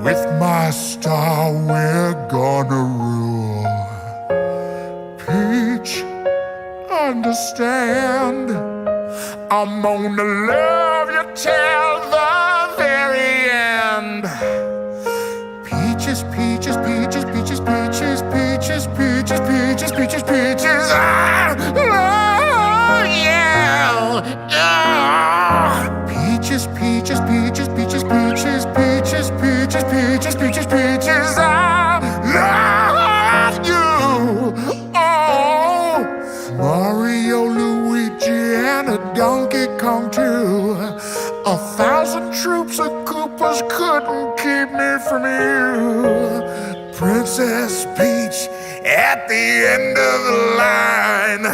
With my star we're gonna rule. Peach, understand, I'm gonna love you till the very end. Peaches, peaches, peaches, peaches, peaches, peaches, peaches, peaches, peaches, peaches. I love you. Peaches, peaches, peaches, peaches, peaches, peaches, peaches, peaches, peaches, peaches. I love you. Oh, Mario, Luigi, and a Donkey Kong too. 1,000 troops of Koopas couldn't keep me from you. Princess Peach at the end of the line.